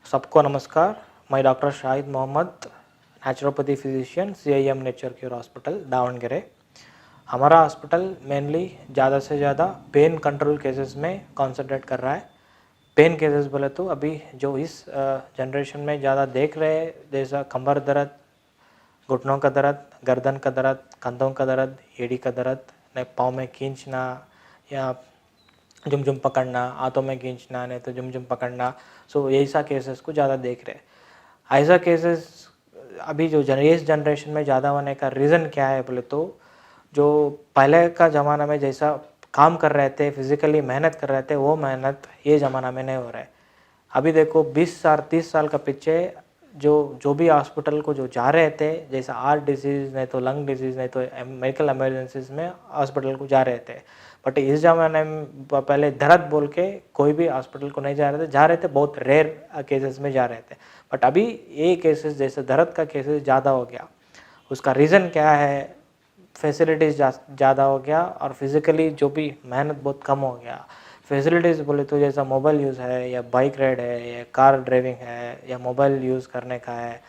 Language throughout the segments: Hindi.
सबको नमस्कार। मैं doctor Shahid Mohammad, naturopathy physician, CIM nature cure hospital Davanagere. हमारा हॉस्पिटल मेनली ज़्यादा से ज़्यादा पेन कंट्रोल केसेस में कंसंट्रेट कर रहा है। पेन केसेस बोले तो अभी जो इस जनरेशन में ज़्यादा देख रहे हैं, जैसा कमर दर्द, घुटनों का दर्द, गर्दन का दर्द, कंधों का दर्द, एड़ी का दर्द, नहीं पाँव में खींचना या जुम पकड़ना, हाथों में खींचना, नहीं तो जुम पकड़ना। सो ऐसा केसेस को ज़्यादा देख रहे हैं। ऐसा केसेस अभी जो इस जनरेशन में ज़्यादा होने का रीज़न क्या है बोले तो, जो पहले का ज़माना में जैसा काम कर रहे थे, फिजिकली मेहनत कर रहे थे, वो मेहनत ये ज़माना में नहीं हो रहा है। अभी देखो 20 साल 30 साल का पीछे जो जो भी हॉस्पिटल को जो जा रहे थे, जैसा हार्ट डिजीज़, नहीं तो लंग डिजीज़, नहीं तो मेडिकल इमरजेंसीज में हॉस्पिटल को जा रहे थे। बट इस ज़माने में पहले दर्द बोल के कोई भी हॉस्पिटल को नहीं जा रहे थे, बहुत रेयर केसेस में जा रहे थे। बट अभी ये केसेस जैसे दर्द का केसेस ज़्यादा हो गया। उसका रीज़न क्या है? फैसिलिटीज़ ज़्यादा हो गया और फिज़िकली जो भी मेहनत बहुत कम हो गया। फैसिलिटीज़ बोले तो जैसा मोबाइल यूज़ है या बाइक राइड है या कार ड्राइविंग है या मोबाइल यूज़ करने का है,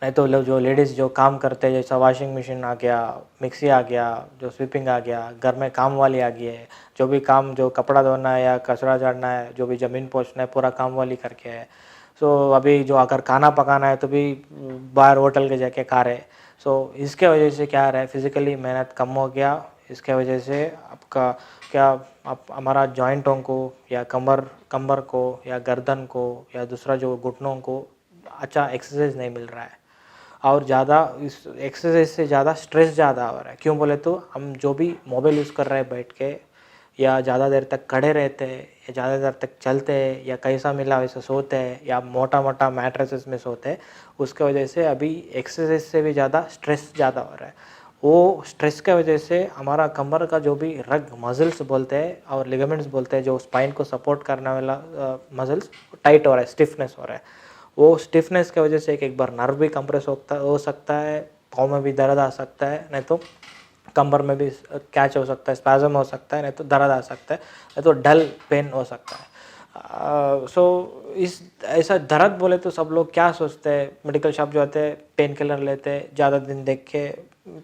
नहीं तो लोग जो लेडीज़ जो काम करते हैं, जैसा वॉशिंग मशीन आ गया, मिक्सी आ गया, जो स्वीपिंग आ गया, घर में काम वाली आ गई है, जो भी काम जो कपड़ा धोना है या कचरा झाड़ना है, जो भी ज़मीन पोंछना है, पूरा काम वाली करके है। सो अभी जो अगर खाना पकाना है तो भी बाहर होटल के जाके खा रहे। सो इसके वजह से क्या रहा है, फिज़िकली मेहनत कम हो गया। इसके वजह से आपका क्या, आप हमारा जॉइंटों को या कमर कमर को या गर्दन को या दूसरा जो घुटनों को अच्छा एक्सरसाइज नहीं मिल रहा है। और ज़्यादा इस एक्सरसाइज से ज़्यादा स्ट्रेस ज़्यादा हो रहा है। क्यों बोले तो हम जो भी मोबाइल यूज़ कर रहे हैं बैठ के, या ज़्यादा देर तक खड़े रहते हैं, या ज़्यादा देर तक चलते हैं, या कैसा मिला वैसे सोते हैं, या मोटा मोटा मैट्रेसेस में सोते हैं, उसके वजह से अभी एक्सरसाइज से भी ज़्यादा स्ट्रेस ज़्यादा हो रहा है। वो स्ट्रेस के वजह से हमारा कमर का जो भी रग मसल्स बोलते हैं और लिगामेंट्स बोलते हैं, जो स्पाइन को सपोर्ट करने वाला मसल्स टाइट हो रहा है, स्टिफनेस हो रहा है। वो स्टिफनेस की वजह से एक बार नर्व भी कंप्रेस हो सकता है, पाँव में भी दर्द आ सकता है, नहीं तो कमर में भी कैच हो सकता है, स्पैज़म हो सकता है, नहीं तो दर्द आ सकता है, नहीं तो डल पेन हो सकता है। सो इस ऐसा दर्द बोले तो सब लोग क्या सोचते हैं, मेडिकल शॉप जो आते हैं, पेन किलर लेते हैं, ज़्यादा दिन देख के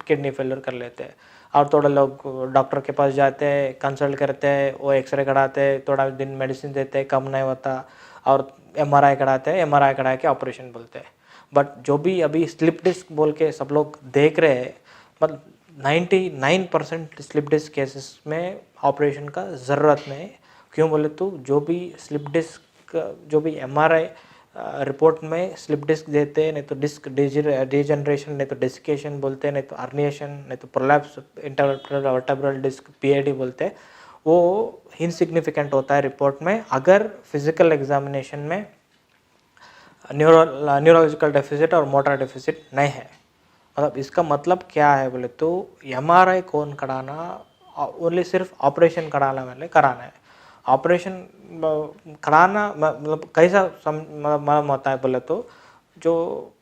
किडनी फेलियर कर लेते हैं। और थोड़े लोग डॉक्टर के पास जाते हैं, कंसल्ट करते हैं, वो एक्सरे कराते हैं, थोड़ा दिन मेडिसिन देते हैं, कम नहीं होता, और MRI कराते हैं, MRI करा के ऑपरेशन बोलते हैं। बट जो भी अभी स्लिप डिस्क बोल के सब लोग देख रहे हैं, मतलब 99% स्लिप डिस्क केसेस में ऑपरेशन का ज़रूरत नहीं है। क्यों बोले तो जो भी स्लिप डिस्क, जो भी MRI रिपोर्ट में स्लिप डिस्क देते हैं, नहीं तो डिस्क डिजनरेशन, नहीं तो डिस्केशन बोलते हैं, नहीं तो अर्निएशन, नहीं तो प्रोलैप्स इंटरवर्टेब्रल डिस्क PID बोलते हैं, वो इनसिग्निफिकेंट होता है रिपोर्ट में अगर फिजिकल एग्जामिनेशन में न्यूरोलॉजिकल डेफिसिट और मोटर डेफिसिट नहीं है। मतलब इसका मतलब क्या है बोले तो, MRI कौन कराना, ओनली सिर्फ ऑपरेशन कराना वाले कराना है। ऑपरेशन कराना मतलब कैसा मालूम होता है बोले तो, जो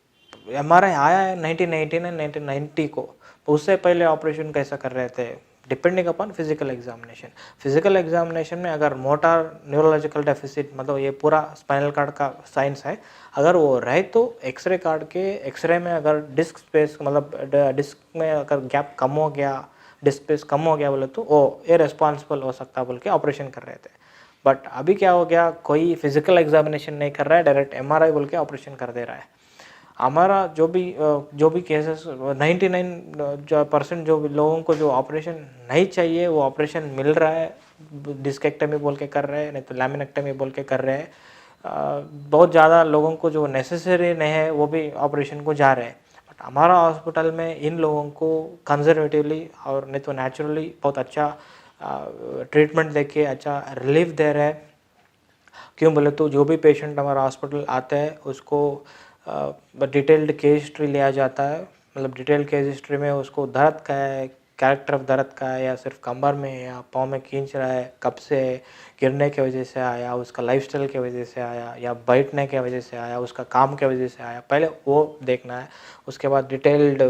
MRI आया है 1989 1990 को, तो उससे पहले ऑपरेशन कैसा कर रहे थे, depending upon physical examination. Physical examination में अगर मोटर न्यूरोलॉजिकल डेफिसिट, मतलब ये पूरा स्पाइनल कार्ड का साइंस है, अगर वो रहे तो एक्सरे कार्ड के एक्सरे में अगर डिस्क स्पेस, मतलब डिस्क में अगर गैप कम हो गया, डिस्क स्पेस कम हो गया बोले तो वो इरेस्पॉन्सिबल हो सकता है बोल के ऑपरेशन कर रहे थे। बट अभी क्या हो गया, कोई फिजिकल एग्जामिनेशन नहीं कर रहा है, डायरेक्ट MRI बोल के ऑपरेशन कर दे रहा है। हमारा जो भी केसेस 99% जो भी लोगों को जो ऑपरेशन नहीं चाहिए वो ऑपरेशन मिल रहा है। डिस्केक्टमी बोल के कर रहे हैं, नहीं तो लैमिनेक्टमी बोल के कर रहे हैं। बहुत ज़्यादा लोगों को जो नेसेसरी नहीं है वो भी ऑपरेशन को जा रहे हैं। बट हमारा हॉस्पिटल में इन लोगों को कंजर्वेटिवली और नहीं तो नेचुरली बहुत अच्छा ट्रीटमेंट देके अच्छा रिलीफ दे रहे हैं। क्यों बोले तो जो भी पेशेंट हमारा हॉस्पिटल आता है उसको डिटेल्ड केस हिस्ट्री लिया जाता है। मतलब डिटेल्ड केस हिस्ट्री में उसको दर्द का है, कैरेक्टर ऑफ दर्द का है, या सिर्फ कमर में या पाँव में खींच रहा है, कब से गिरने की वजह से आया, उसका लाइफस्टाइल की वजह से आया, या बैठने की वजह से आया, उसका काम की वजह से आया, पहले वो देखना है। उसके बाद डिटेल्ड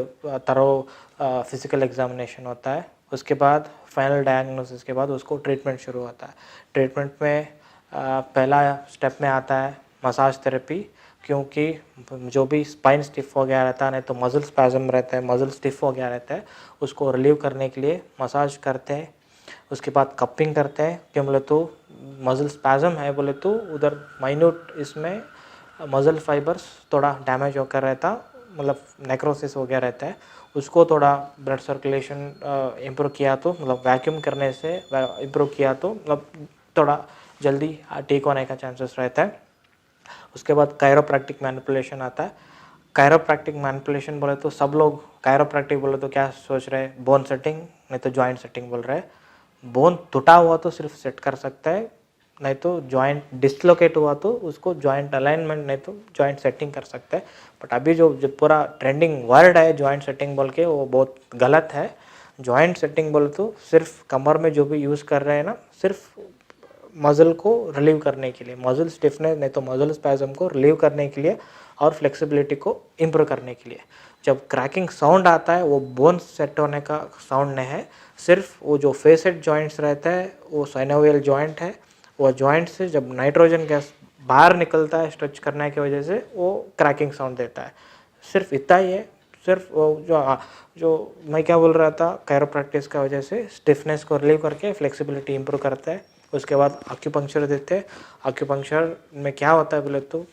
तरो फिजिकल एग्जामिनेशन होता है। उसके बाद फाइनल डायग्नोसिस के बाद उसको ट्रीटमेंट शुरू होता है। ट्रीटमेंट में पहला स्टेप में आता है मसाज थेरेपी, क्योंकि जो भी स्पाइन स्टिफ हो गया रहता है, नहीं तो मसल स्पैज़म रहता है, मसल स्टिफ हो गया रहता है, उसको रिलीव करने के लिए मसाज करते हैं। उसके बाद कपिंग करते हैं, क्यों बोले तो मसल स्पैज़म है बोले तो उधर माइन्यूट इसमें मसल फाइबर्स थोड़ा डैमेज होकर रहता, मतलब नेक्रोसिस हो गया रहता है, उसको थोड़ा ब्लड सर्कुलेशन इम्प्रूव किया तो मतलब वैक्यूम करने से इम्प्रूव किया तो मतलब थोड़ा जल्दी ठीक होने का चांसेस रहता है। उसके बाद कायरोप्रैक्टिक मैनिपुलेशन आता है। कायरोप्रैक्टिक मैनिपुलेशन बोले तो सब लोग कायरोप्रैक्टिक बोले तो क्या सोच रहे हैं, बोन सेटिंग नहीं तो जॉइंट सेटिंग बोल रहे हैं। बोन टूटा हुआ तो सिर्फ सेट कर सकता है, नहीं तो जॉइंट डिसलोकेट हुआ तो उसको जॉइंट अलाइनमेंट नहीं तो जॉइंट सेटिंग कर सकता है। बट अभी जो पूरा ट्रेंडिंग वर्ड है जॉइंट सेटिंग बोल के, वो बहुत गलत है। जॉइंट सेटिंग बोले तो सिर्फ कमर में जो भी यूज़ कर रहे हैं ना, सिर्फ मसल को रिलीव करने के लिए, मसल स्टिफनेस नहीं तो मसल स्पैज़म को रिलीव करने के लिए और फ्लेक्सिबिलिटी को इम्प्रूव करने के लिए। जब क्रैकिंग साउंड आता है वो बोन सेट होने का साउंड नहीं है, सिर्फ वो जो फेसेट जॉइंट्स रहता है, वो साइनोवियल जॉइंट है, वो जॉइंट से जब नाइट्रोजन गैस बाहर निकलता है स्ट्रेच करने की वजह से वो क्रैकिंग साउंड देता है। सिर्फ इतना ही है। सिर्फ जो मैं क्या बोल रहा था, कायरोप्रैक्टिस का वजह से स्टिफनेस को रिलीव करके फ्लेक्सिबिलिटी इंप्रूव करता है। उसके बाद आक्यूपंक्चर देते हैं। आक्यूपंक्चर में क्या होता है बोले तो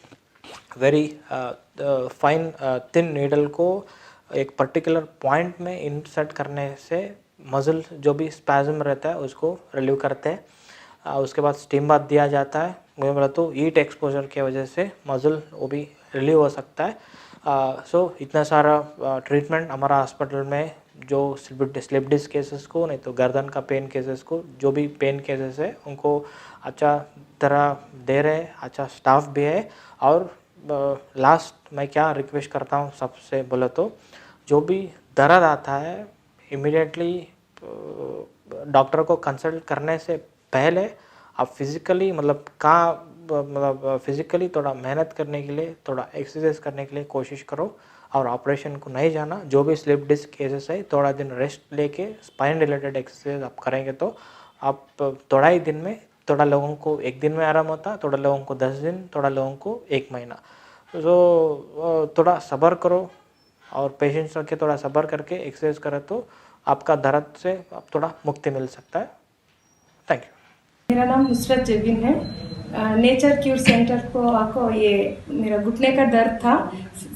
वेरी फाइन थिन नीडल को एक पर्टिकुलर पॉइंट में इंसर्ट करने से मसल जो भी स्पैज़म रहता है उसको रिलीव करते हैं। उसके बाद स्टीम बाथ दिया जाता है। मुझे बोला तो हीट एक्सपोजर की वजह से मसल वो भी रिलीव हो सकता है। सो इतना सारा ट्रीटमेंट हमारा हॉस्पिटल में जो स्लिप डिस्क केसेस को नहीं तो गर्दन का पेन केसेस को, जो भी पेन केसेस है उनको अच्छा तरह दे रहे, अच्छा स्टाफ भी है। और लास्ट मैं क्या रिक्वेस्ट करता हूँ सबसे बोले तो, जो भी दर्द आता है इमीडिएटली डॉक्टर को कंसल्ट करने से पहले आप फिज़िकली मतलब फिज़िकली थोड़ा मेहनत करने के लिए, थोड़ा एक्सरसाइज करने के लिए कोशिश करो और ऑपरेशन को नहीं जाना। जो भी स्लिप डिस्क केसेस है थोड़ा दिन रेस्ट लेके स्पाइन रिलेटेड एक्सरसाइज आप करेंगे तो आप थोड़ा ही दिन में, थोड़ा लोगों को एक दिन में आराम होता, थोड़ा लोगों को 10 दिन, थोड़ा लोगों को 1 महीना। तो थोड़ा सब्र करो और पेशेंस रख के थोड़ा सब्र करके एक्सरसाइज करें तो आपका दर्द से आप थोड़ा मुक्ति मिल सकता है। Thank you. मेरा नाम नुसरत जबीन है। नेचर क्यूर सेंटर को आको ये मेरा घुटने का दर्द था,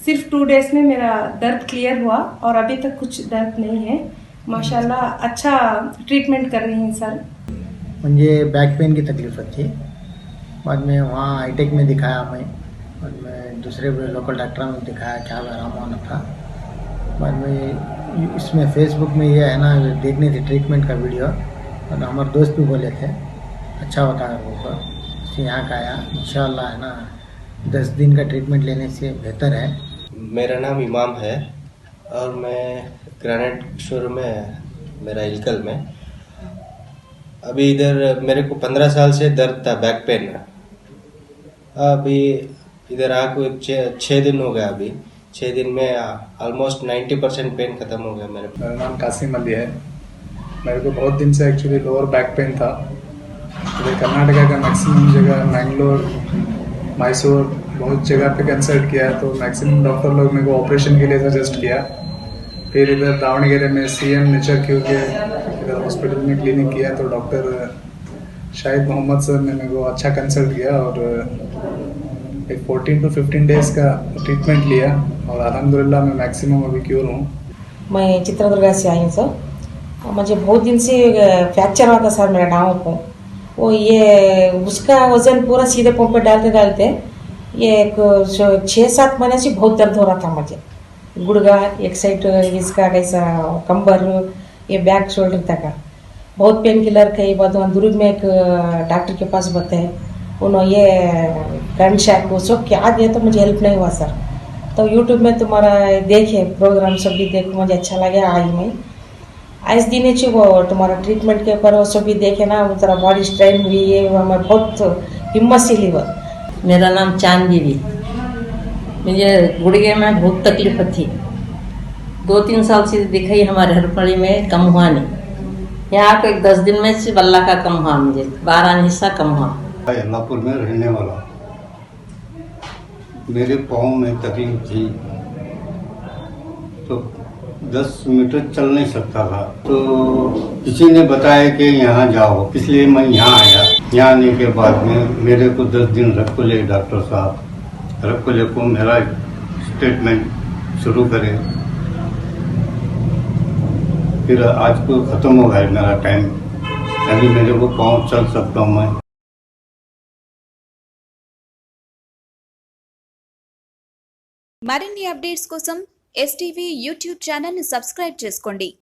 सिर्फ 2 डेज में मेरा दर्द क्लियर हुआ और अभी तक कुछ दर्द नहीं है। माशाल्लाह अच्छा ट्रीटमेंट कर रही हैं सर। मुझे बैक पेन की तकलीफ थी, बाद में वहाँ हाईटेक में दिखाया मैं, बाद में दूसरे लोकल डॉक्टर में दिखाया, क्या आराम होना था। बाद में इसमें फेसबुक में ये है ना देखनी थी ट्रीटमेंट का वीडियो, और हमारे दोस्त भी बोले थे अच्छा होता है वो, इससे यहाँ का आया। इंशाल्लाह है ना 10 दिन का ट्रीटमेंट लेने से बेहतर है। मेरा नाम इमाम है और मैं ग्रेनाइट शोरूम में मेरा इलकल में। अभी इधर मेरे को 15 साल से दर्द था बैक पेन में। अभी इधर आको 6 दिन हो गया। अभी 6 दिन में ऑलमोस्ट 90% पेन खत्म हो गया मेरा नाम कासिम अली है। मेरे को बहुत दिन से एक्चुअली लोअर बैक पेन था। इधर कर्नाटका का मैक्सिमम जगह, मैंगलोर, मैसूर, बहुत जगह पे कंसल्ट किया, तो मैक्सिमम डॉक्टर लोग मेरे को ऑपरेशन के लिए सजेस्ट किया। फिर इधर दावणगेरे में CM नेचर क्यूर के इधर हॉस्पिटल में क्लिनिक किया, तो डॉक्टर शाहिद मोहम्मद सर ने मेरे को अच्छा कंसल्ट किया और एक 14 to 15 डेज का ट्रीटमेंट लिया और अल्हम्दुलिल्लाह मैं मैक्सिमम अभी क्योर हूँ। मैं चित्रदुर्गा से आई हूँ सर। मुझे बहुत दिन से फ्रैक्चर हुआ था सर मेरा टाँगों को। वो ये उसका वजन पूरा सीधे पंप पे डालते डालते ये 6-7 महीने से बहुत दर्द हो रहा था मुझे। गुड़गा एक साइड इसका कैसा कंबर, ये बैक शोल्डर तक बहुत पेन किलर कई बात दुर्ग में एक डॉक्टर के पास बताए, उन्होंने ये गन शैक वो सब क्या दिया तो मुझे हेल्प नहीं हुआ सर। तो यूट्यूब में तुम्हारा देखे प्रोग्राम सब भी देखो, मुझे अच्छा लगा। आई मैं आज दिन वो तुम्हारा ट्रीटमेंट के ऊपर वो सब भी देखे ना, वो तेरा बॉडी स्ट्रेन हुई है, वो मैं बहुत हिम्मत से ली। मेरा नाम चांद बीवी। मुझे गुड़गे में बहुत तकलीफ थी, 2-3 साल से दिखाई हमारे हरपड़ी में, कम हुआ नहीं। यहाँ को 10 दिन में से अल्लाह का कम हुआ, मुझे 12 हिस्सा कम हुआ। अल्लाहपुर में रहने वाला। मेरे पाँव में तकलीफ थी, तो 10 मीटर चल नहीं सकता था। तो किसी ने बताया कि यहाँ जाओ, इसलिए मैं यहाँ आया। यहाँ आने के बाद में मेरे को 10 दिन रख को ले डॉक्टर साहब, रख को ले को मेरा ट्रीटमेंट शुरू करे। फिर आज को ख़त्म हो गया मेरा टाइम, अभी मेरे को पाँव चल सकता हूँ मैं। మరిన్ని అప్డేట్స్ కోసం STV యూట్యూబ్ ఛానల్ ని సబ్స్క్రైబ్ చేసుకోండి.